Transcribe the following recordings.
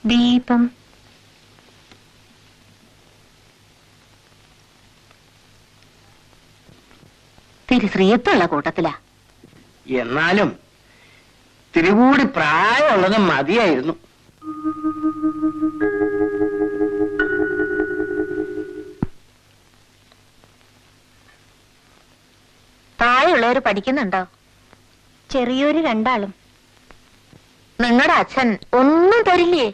ദീപം. തിരുശ്രീയത്തുള്ള കൂട്ടത്തിലാ. എന്നാലും തിരുകൂടി പ്രായമുള്ളത് മതിയായിരുന്നു. താഴെയുള്ളവര് പഠിക്കുന്നുണ്ടോ? ചെറിയൊരു 2 ആളും. നിങ്ങളുടെ അച്ഛൻ ഒന്നും തരില്ലേ?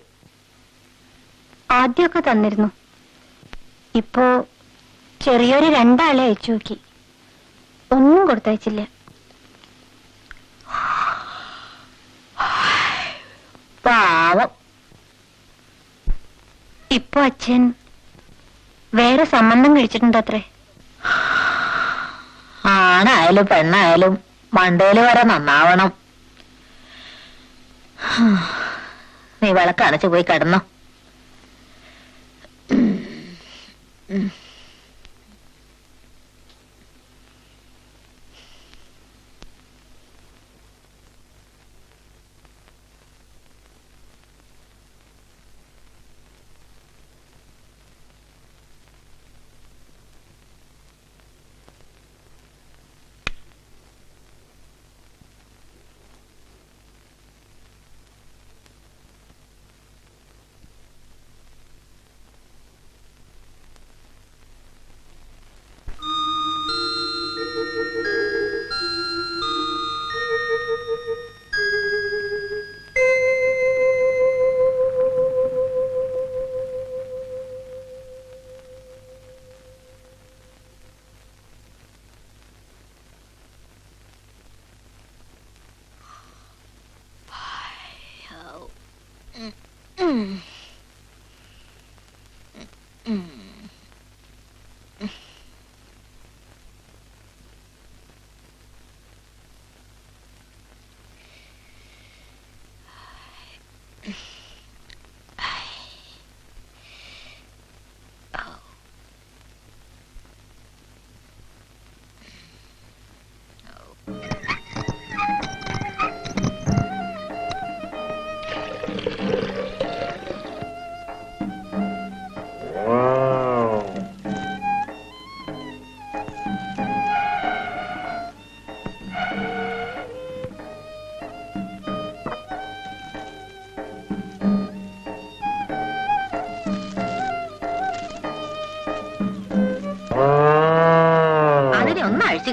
ആദ്യമൊക്കെ തന്നിരുന്നു. ഇപ്പോ ചെറിയൊരു 2 ആളെ അയച്ചു നോക്കി. ഒന്നും കൊടുത്തയച്ചില്ല. പാവം. ഇപ്പൊ അച്ഛൻ വേറെ സംബന്ധം കഴിച്ചിട്ടുണ്ടത്രേ. ആണായാലും പെണ്ണായാലും മണ്ടേല് വരെ നന്നാവണം. നീ വിളക്കടച്ചു പോയി കിടന്നോ.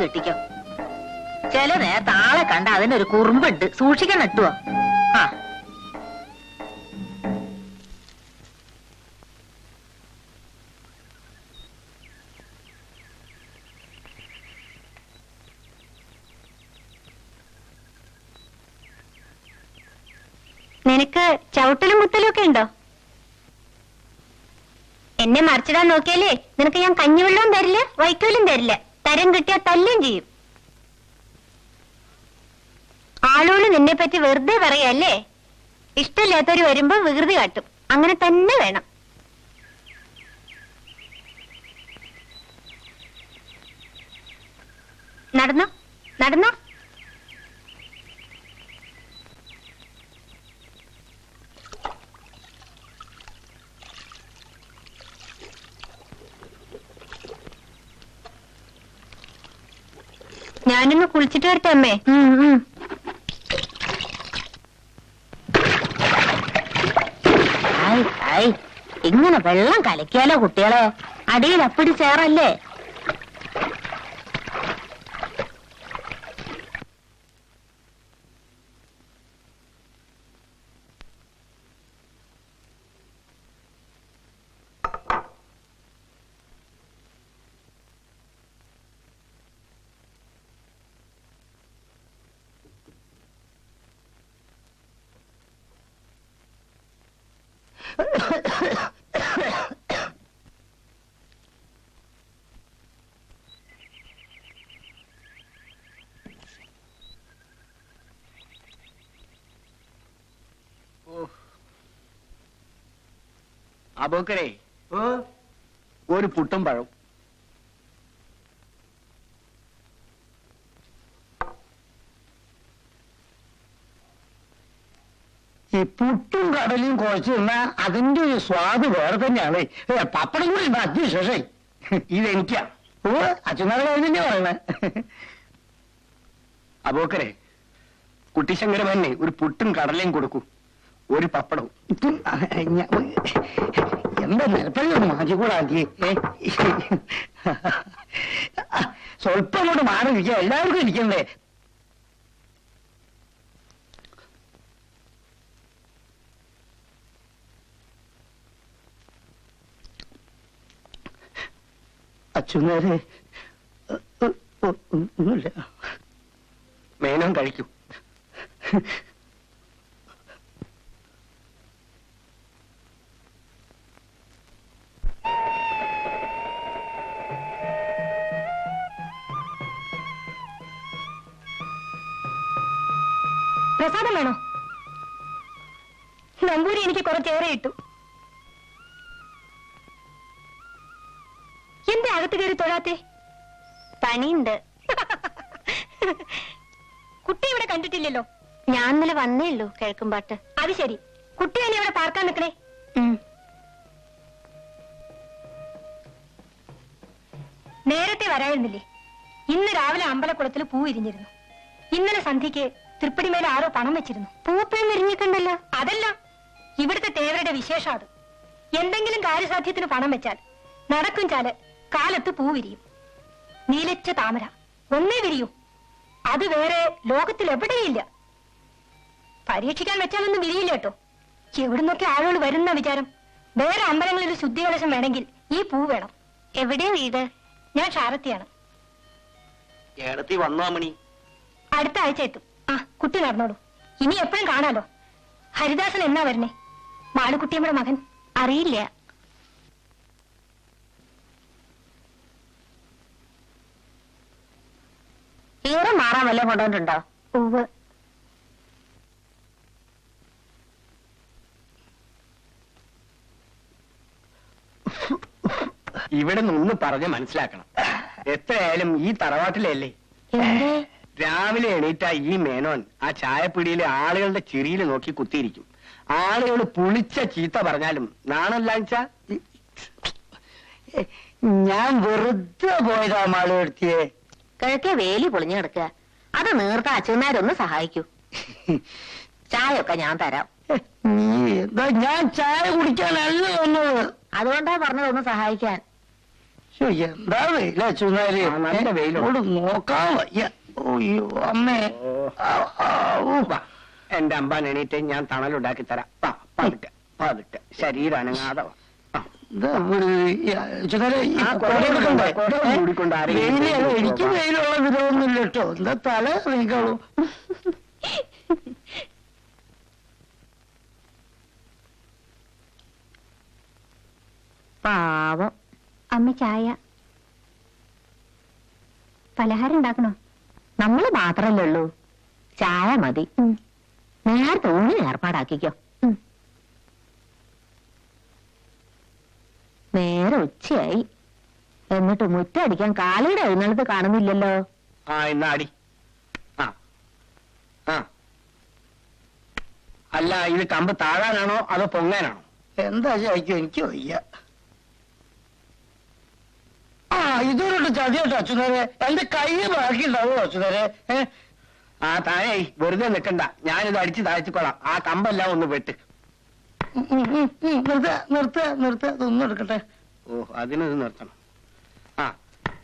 കെട്ടിക്കോ. ചില നേരത്തെ ആളെ കണ്ട അതിനൊരു കുറുമ്പുണ്ട്, സൂക്ഷിക്കാൻ നട്ടുവോ. ആ നിനക്ക് ചവിട്ടലും മുട്ടലും ഒക്കെ ഉണ്ടോ? എന്നെ മറിച്ചിടാൻ നോക്കിയാലേ നിനക്ക് ഞാൻ കഞ്ഞിവെള്ളവും തരില്ല, വൈക്കോലും തരില്ല. തരം കിട്ടിയാ തല്ലും ചെയ്യും. ആളുകൾ നിന്നെ പറ്റി വെറുതെ പറയല്ലേ. ഇഷ്ടമില്ലാത്തവര് വരുമ്പോ വികൃതി കാട്ടും. അങ്ങനെ തന്നെ വേണം. നടന്നോ നടന്നോ. ഞാനൊന്ന് കുളിച്ചിട്ട് വരട്ടെ അമ്മേ. ഇങ്ങനെ വെള്ളം കലക്കിയാലോ കുട്ടികളെ, അടിയിൽ അപ്പിടി ചേറല്ലേ. അബൂക്കരേ, ഒരു പുട്ടും പഴം. പുട്ടും കടലും കുഴച്ച് തിന്നാ അതിന്റെ ഒരു സ്വാദ് വേറെ തന്നെയാണ്. പപ്പടം കൂടി ഉണ്ട് അതിവിശേഷേ. ഇതെനിക്കാ. ഓ അച്ഛനാളെ തന്നെ പറയണേ. അബോക്കരെ, കുട്ടിശങ്കരമന്നെ ഒരു പുട്ടും കടലയും കൊടുക്കൂ, ഒരു പപ്പടവും. എന്താ നിലപ്പഴി മാറ്റിക്കൂടാക്കി. സ്വല്പം അങ്ങോട്ട് മാറിയിരിക്കുക, എല്ലാവർക്കും ഇരിക്കണ്ടേ. അച്ഛനേരെ ഒന്നുമില്ല. മേനോൻ കഴിക്കൂ. പ്രസാദം വേണോ? നമ്പൂരി എനിക്ക് കുറച്ചേറെ ഇട്ടു. എന്താ അകത്ത് കയറി തൊഴാത്തെ? പണിയുണ്ട്. കുട്ടി ഇവിടെ കണ്ടിട്ടില്ലല്ലോ. ഞാൻ ഇന്നലെ വന്നേ ഉള്ളൂ കിഴക്കുംപാട്ട്. അത് ശരി, കുട്ടി തന്നെ ഇവിടെ പാർക്കാൻ നിൽക്കണേ. നേരത്തെ വരായിരുന്നില്ലേ? ഇന്ന് രാവിലെ അമ്പലക്കുളത്തിൽ പൂ വിരിഞ്ഞിരുന്നു. ഇന്നലെ സന്ധ്യക്ക് തൃപ്പടിമേലെ ആരോ പണം വെച്ചിരുന്നു. പൂപ്പയും വിരിഞ്ഞിട്ടുണ്ടല്ലോ. അതല്ല, ഇവിടുത്തെ തേവരുടെ വിശേഷം അത്. എന്തെങ്കിലും കാര്യസാധ്യത്തിന് പണം വെച്ചാൽ നടക്കും ചാല് കാലത്ത് പൂ വിരിയും. നീലച്ച താമര ഒന്നേ വിരിയൂ. അത് വേറെ ലോകത്തിൽ എവിടെയില്ല. പരീക്ഷിക്കാൻ വെച്ചാലൊന്നും വിരിയില്ല കേട്ടോ. എവിടുന്നൊക്കെ ആളുകൾ വരുന്ന വിചാരം. വേറെ അമ്പലങ്ങളിൽ ശുദ്ധികലശം വേണമെങ്കിൽ ഈ പൂ വേണം. എവിടെയാ വീട്? ഞാൻ ഷാരത്തിയാണ്. ഏടത്തി വന്നോ മണി? അടുത്ത ആഴ്ച എത്തും. ആ കുട്ടി നടന്നോളൂ. ഇനി എപ്പോഴും കാണാലോ. ഹരിദാസൻ എന്നാ വരണേ? മാളുകുട്ടിയമ്മയുടെ മകൻ. അറിയില്ല. ഈറം മാറാൻ വല്ലതും കൊണ്ടുവന്നിട്ടുണ്ടോ? ഉവ്വ്. ഇവിടെ നിന്ന് പറഞ്ഞ് മനസ്സിലാക്കണം. എത്രയായാലും ഈ തറവാട്ടിലല്ലേ. എന്തേ? രാവിലെ എണീറ്റ ഈ മേനോൻ ആ ചായപ്പിടിയിലെ ആളുകളുടെ ചിരിയിൽ നോക്കി കുത്തിയിരിക്കും. ആളുകൾ പുളിച്ച ചീത്ത പറഞ്ഞാലും നാണല്ലാച്ച. ഞാൻ വെറുതെ പോയതാ മാളെടുത്തിയെ. കിഴക്കെ വേലി പൊളിഞ്ഞു കിടക്കുക. അത് നീർത്ത അച്ഛന്മാരൊന്ന് സഹായിക്കൂ. ചായയൊക്കെ ഞാൻ തരാം. നീ എന്താ? ഞാൻ ചായ കുടിക്കാനല്ല വന്നത്. അതുകൊണ്ടാ പറഞ്ഞതൊന്ന് സഹായിക്കാൻ. എന്താ വെയില അച്ഛനാര്? നല്ല വെയിലോട് നോക്കാൻ വയ്യ. ഓയ്യോ അമ്മേ. എന്റെ അമ്പാൻ എണീറ്റ് ഞാൻ തണലുണ്ടാക്കി തരാം. പതുക്കെ പതുക്കെ ശരീരം അനങ്ങാതെ വാ. എനിക്ക് വെയിലുള്ള വിധമൊന്നുമില്ല കേട്ടോ. എന്താ തല നീക്കാളൂ. പാവം. അമ്മ ചായ. പലഹാരം ഉണ്ടാക്കണോ? നമ്മള് മാത്രല്ലേ ഉള്ളൂ. ചായ മതി. നേരത്തെ ഊണി ഏർപ്പാടാക്കിക്കോ. നേരെ ഉച്ചയായി. എന്നിട്ട് മുറ്റടിക്കാൻ കാലിയുടെ എഴുന്നള്ളത്ത് കാണുന്നില്ലല്ലോ. ആ ഇന്നാടി. അല്ല, ഇത് കമ്പ് താഴാനാണോ അതോ പൊങ്ങാനാണോ? എന്താ ചോദിക്കും, എനിക്ക് വയ്യ. ഇതൊരു ചതിയോട്ടോ അച്ഛനേരെ. എന്റെ കൈ ബാക്കിണ്ടാവോ അച്ഛനേരെ? താഴെ വെറുതെ നിൽക്കണ്ട, ഞാനിത് അടിച്ച് താഴ്ത്തിക്കൊള്ളാം. ആ കമ്പെല്ലാം ഒന്ന് വെട്ട്. നിർത്ത നിർത്ത നിർത്ത, ഇതൊന്നും എടുക്കട്ടെ. ഓ, അതിനത് നിർത്തണം.